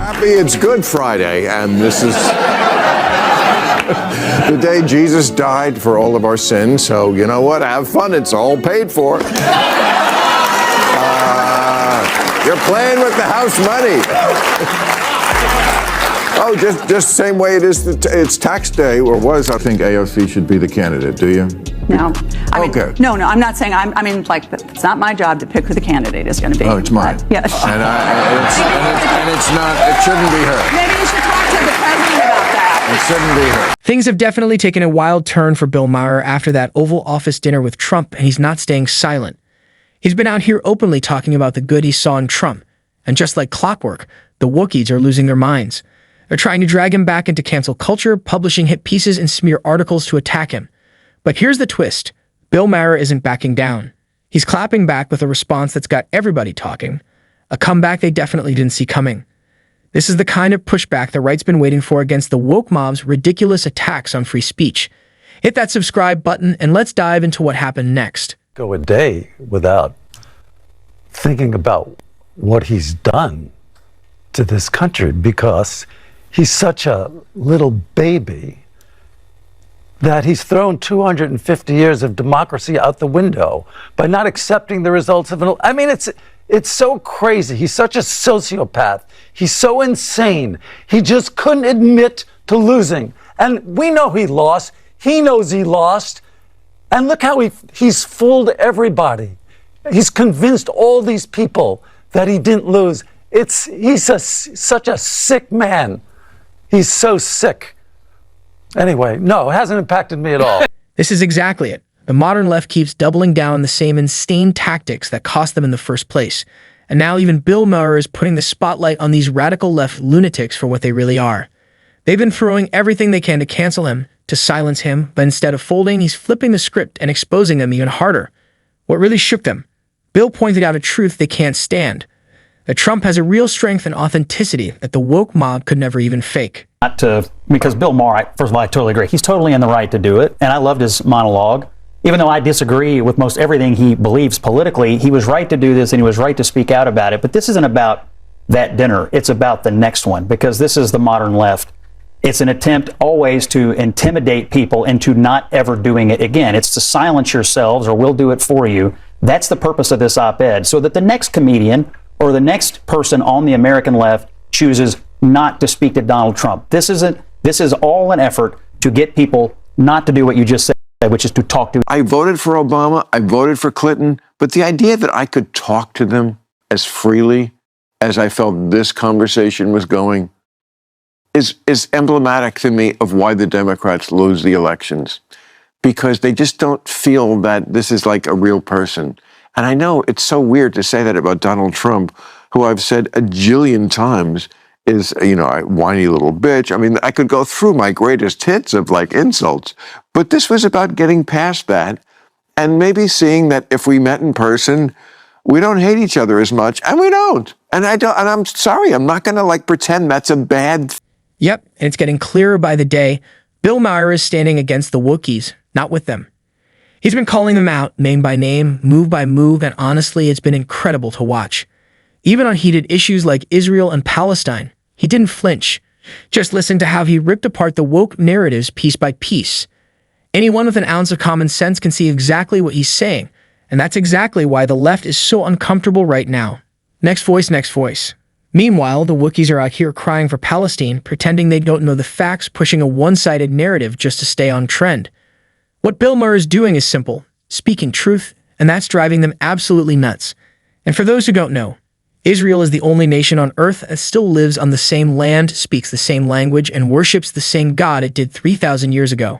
happy it's Good Friday, and this is the day Jesus died for all of our sins. So you know what? Have fun. It's all paid for. You're playing with the house money. Oh, just same way it is. It's tax day, or was. I think AOC should be the candidate. Do you? No. I mean, okay. No, I'm not saying. I mean, like, it's not my job to pick who the candidate is going to be. Oh, it's mine. Yes. And it's not. It shouldn't be her. Maybe you should talk to the president about that. It shouldn't be her. Things have definitely taken a wild turn for Bill Maher after that Oval Office dinner with Trump, and he's not staying silent. He's been out here openly talking about the good he saw in Trump. And just like clockwork, the Wookiees are losing their minds. They're trying to drag him back into cancel culture, publishing hit pieces and smear articles to attack him. But here's the twist. Bill Maher isn't backing down. He's clapping back with a response that's got everybody talking. A comeback they definitely didn't see coming. This is the kind of pushback the right's been waiting for against the woke mob's ridiculous attacks on free speech. Hit that subscribe button and let's dive into what happened next. Go a day without thinking about what he's done to this country, because he's such a little baby that he's thrown 250 years of democracy out the window by not accepting the results of an. I mean, it's so crazy. He's such a sociopath. He's so insane. He just couldn't admit to losing. And we know he lost. He knows he lost. And look how he's fooled everybody. He's convinced all these people that he didn't lose. He's such a sick man. He's so sick. Anyway, no, it hasn't impacted me at all. This is exactly it. The modern left keeps doubling down on the same insane tactics that cost them in the first place. And now even Bill Maher is putting the spotlight on these radical left lunatics for what they really are. They've been throwing everything they can to cancel him, to silence him, but instead of folding, he's flipping the script and exposing them even harder. What really shook them? Bill pointed out a truth they can't stand. That Trump has a real strength and authenticity that the woke mob could never even fake. Because Bill Maher, first of all, I totally agree. He's totally in the right to do it. And I loved his monologue. Even though I disagree with most everything he believes politically, he was right to do this and he was right to speak out about it. But this isn't about that dinner. It's about the next one, because this is the modern left. It's an attempt always to intimidate people into not ever doing it again. It's to silence yourselves or we'll do it for you. That's the purpose of this op-ed, so that the next comedian or the next person on the American left chooses not to speak to Donald Trump. This is all an effort to get people not to do what you just said, which is to talk to. I voted for Obama. I voted for Clinton. But the idea that I could talk to them as freely as I felt this conversation was going is emblematic to me of why the Democrats lose the elections. Because they just don't feel that this is like a real person. And I know it's so weird to say that about Donald Trump, who I've said a jillion times is, a whiny little bitch. I mean, I could go through my greatest hits of like insults, but this was about getting past that and maybe seeing that if we met in person, we don't hate each other as much, and we don't. And I'm sorry, I'm not going to like pretend that's a bad. Yep, and it's getting clearer by the day. Bill Maher is standing against the Wookiees, not with them. He's been calling them out, name by name, move by move, and honestly, it's been incredible to watch. Even on heated issues like Israel and Palestine, he didn't flinch. Just listen to how he ripped apart the woke narratives piece by piece. Anyone with an ounce of common sense can see exactly what he's saying, and that's exactly why the left is so uncomfortable right now. Next voice, next voice. Meanwhile, the Wookiees are out here crying for Palestine, pretending they don't know the facts, pushing a one-sided narrative just to stay on trend. What Bill Maher is doing is simple, speaking truth, and that's driving them absolutely nuts. And for those who don't know, Israel is the only nation on earth that still lives on the same land, speaks the same language, and worships the same God it did 3,000 years ago.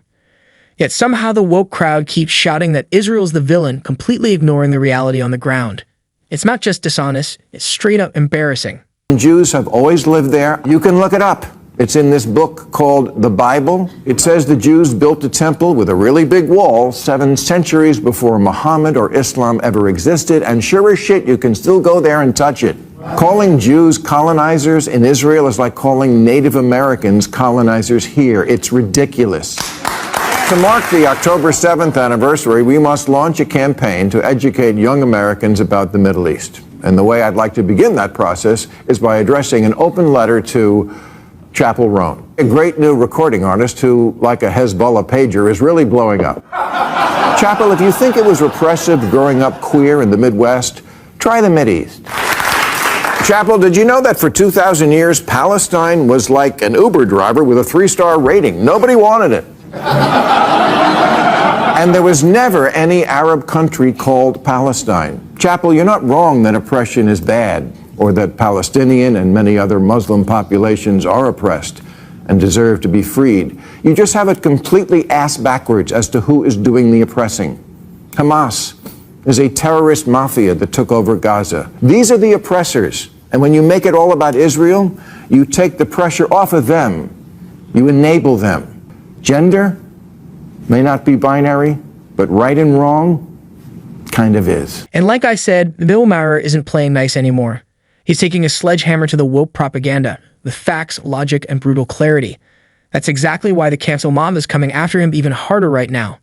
Yet somehow the woke crowd keeps shouting that Israel's the villain, completely ignoring the reality on the ground. It's not just dishonest, it's straight up embarrassing. Jews have always lived there. You can look it up. It's in this book called the Bible. It says the Jews built a temple with a really big wall 7 centuries before Muhammad or Islam ever existed, and sure as shit, you can still go there and touch it. Calling Jews colonizers in Israel is like calling Native Americans colonizers here. It's ridiculous. To mark the October 7th anniversary, we must launch a campaign to educate young Americans about the Middle East. And the way I'd like to begin that process is by addressing an open letter to Chappell Roan, a great new recording artist who, like a Hezbollah pager, is really blowing up. Chappell, if you think it was repressive growing up queer in the Midwest, try the Mideast. Chappell, did you know that for 2,000 years, Palestine was like an Uber driver with a 3-star rating? Nobody wanted it. And there was never any Arab country called Palestine. Chappell, you're not wrong that oppression is bad, or that Palestinian and many other Muslim populations are oppressed and deserve to be freed. You just have it completely ass backwards as to who is doing the oppressing. Hamas is a terrorist mafia that took over Gaza. These are the oppressors. And when you make it all about Israel, you take the pressure off of them. You enable them. Gender may not be binary, but right and wrong kind of is. And like I said, Bill Maher isn't playing nice anymore. He's taking a sledgehammer to the woke propaganda with facts, logic, and brutal clarity. That's exactly why the cancel mob is coming after him even harder right now.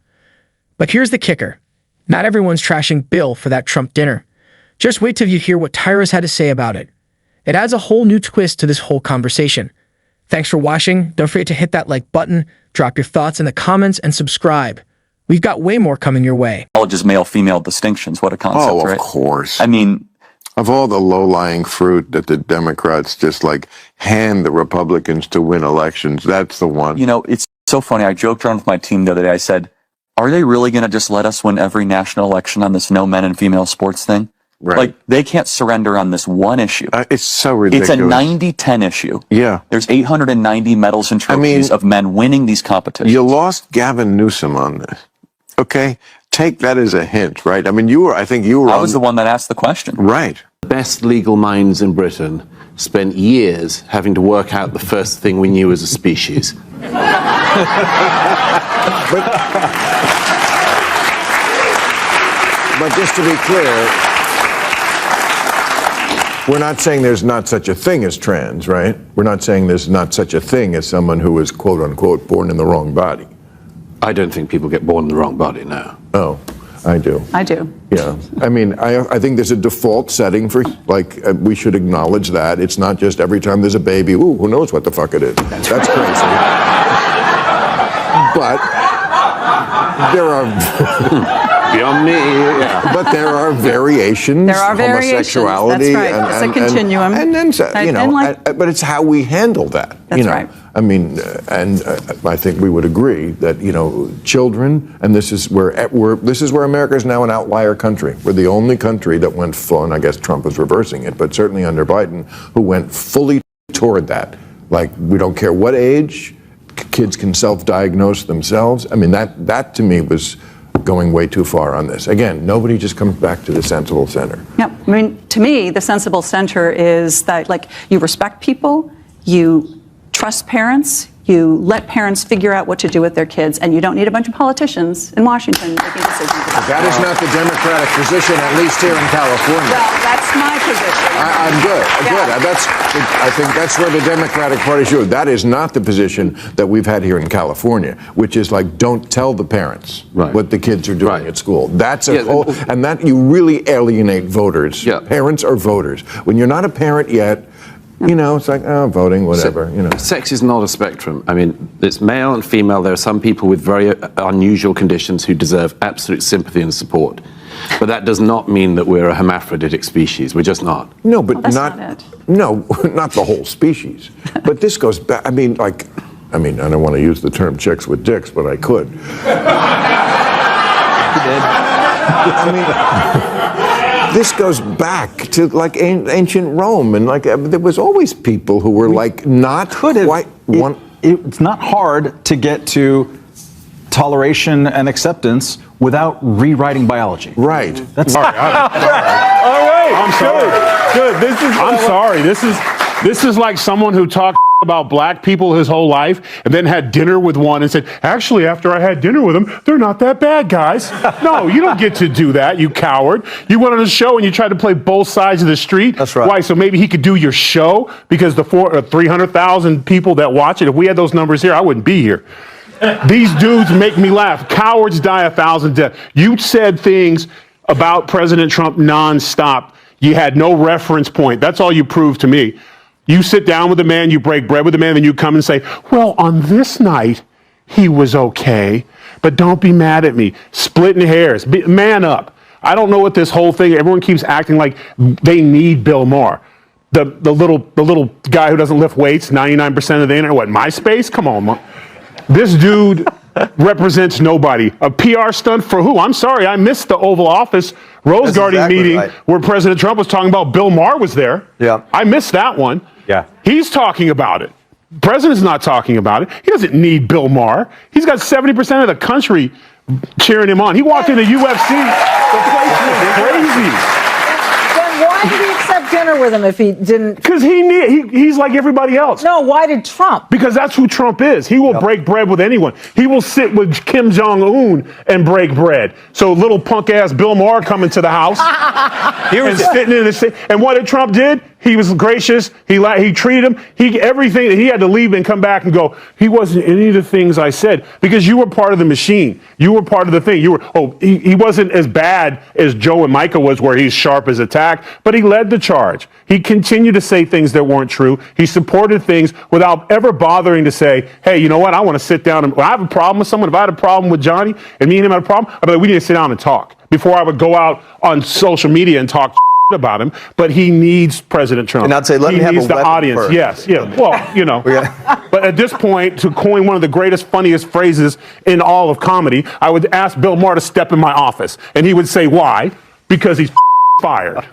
But here's the kicker. Not everyone's trashing Bill for that Trump dinner. Just wait till you hear what Tyrus had to say about it. It adds a whole new twist to this whole conversation. Thanks for watching. Don't forget to hit that like button, drop your thoughts in the comments, and subscribe. We've got way more coming your way. Just male-female distinctions. What a concept, Oh, of right? course. I mean, Of all the low-lying fruit that the Democrats just like hand the Republicans to win elections, that's the one. you know, it's so funny. I joked around with my team the other day. I said, are they really going to just let us win every national election on this no men and female sports thing? Right. Like, they can't surrender on this one issue. It's so ridiculous. It's a 90-10 issue. Yeah. There's 890 medals and trophies of men winning these competitions. You lost Gavin Newsom on this. Okay? Take that as a hint, right? I mean, I think you were I was the one that asked the question. Right. The best legal minds in Britain spent years having to work out the first thing we knew as a species. But just to be clear, we're not saying there's not such a thing as trans, right? We're not saying there's not such a thing as someone who is, quote unquote, born in the wrong body. I don't think people get born in the wrong body now. Oh, I do. I do. Yeah. I mean, I think there's a default setting for, like, we should acknowledge that. It's not just every time there's a baby, ooh, who knows what the fuck it is. That's crazy. But there are... Beyond me, yeah. But there are variations. There are variations. Homosexuality. That's right. It's a continuum. And then, you know, but it's how we handle that. That's you know? right. I mean, I think we would agree that, you know, children, and this is where America is now an outlier country. We're the only country that went full, and I guess Trump is reversing it, but certainly under Biden, who went fully toward that. Like, we don't care what age, kids can self-diagnose themselves. I mean, that to me was going way too far on this. Again, nobody just comes back to the sensible center. Yep. I mean, to me, the sensible center is that, like, you respect people, you trust parents, you let parents figure out what to do with their kids, and you don't need a bunch of politicians in Washington making decisions. That is not the Democratic position, at least here in California. Well, that's my position. I'm good. I think that's where the Democratic Party should. That is not the position that we've had here in California, which is like, don't tell the parents what the kids are doing at school. That's a whole, and that you really alienate voters. Yeah. Parents are voters. When you're not a parent yet, you know, it's like, oh, voting, whatever, you know. Sex is not a spectrum. I mean, it's male and female. There are some people with very unusual conditions who deserve absolute sympathy and support. But that does not mean that we're a hermaphroditic species. We're just not. No, but that's not it. No, not the whole species. But this goes back, I mean, I don't want to use the term chicks with dicks, but I could. You did. I mean, this goes back to like ancient Rome, and like there was always people who were like not quite one. It's not hard to get to toleration and acceptance without rewriting biology. Right. That's All right. I'm sorry. Good. I'm sorry. This is like someone who talked about black people his whole life and then had dinner with one and said, actually, after I had dinner with them, they're not that bad, guys. No, you don't get to do that, you coward. You went on a show and you tried to play both sides of the street. That's right. Why? So maybe he could do your show because the 300,000 people that watch it, if we had those numbers here, I wouldn't be here. These dudes make me laugh. Cowards die 1,000 deaths. You said things about President Trump nonstop. You had no reference point. That's all you proved to me. You sit down with the man, you break bread with the man, then you come and say, well, on this night, he was okay, but don't be mad at me. Splitting hairs. Man up. I don't know what this whole thing, everyone keeps acting like they need Bill Maher. The little guy who doesn't lift weights, 99% of the internet, what, MySpace? Come on. This dude represents nobody. A PR stunt for who? I'm sorry, I missed the Oval Office Rose Garden exactly meeting right. where President Trump was talking about Bill Maher was there. Yeah. I missed that one. Yeah. He's talking about it. President's not talking about it. He doesn't need Bill Maher. He's got 70% of the country cheering him on. He walked into UFC. The place went crazy. Then why did he accept dinner with him if he didn't? Because he's like everybody else. No, why did Trump? Because that's who Trump is. He will break bread with anyone. He will sit with Kim Jong-un and break bread. So little punk-ass Bill Maher coming to the house and sitting in the seat. And what did Trump did? He was gracious. He treated him. Everything. He had to leave and come back and go, he wasn't any of the things I said. Because you were part of the machine. You were part of the thing. He wasn't as bad as Joe and Micah was, where he's sharp as a tack, but he led the charge. He continued to say things that weren't true. He supported things without ever bothering to say, hey, you know what? I want to sit down. When I have a problem with someone, if I had a problem with Johnny and me and him had a problem, I'd be like, we need to sit down and talk before I would go out on social media and talk about him. But he needs President Trump. And I'd say, let him have needs a the weapon audience. first. Yes, yeah. Well, you know. But at this point, to coin one of the greatest, funniest phrases in all of comedy, I would ask Bill Maher to step in my office. And he would say, why? Because he's fired.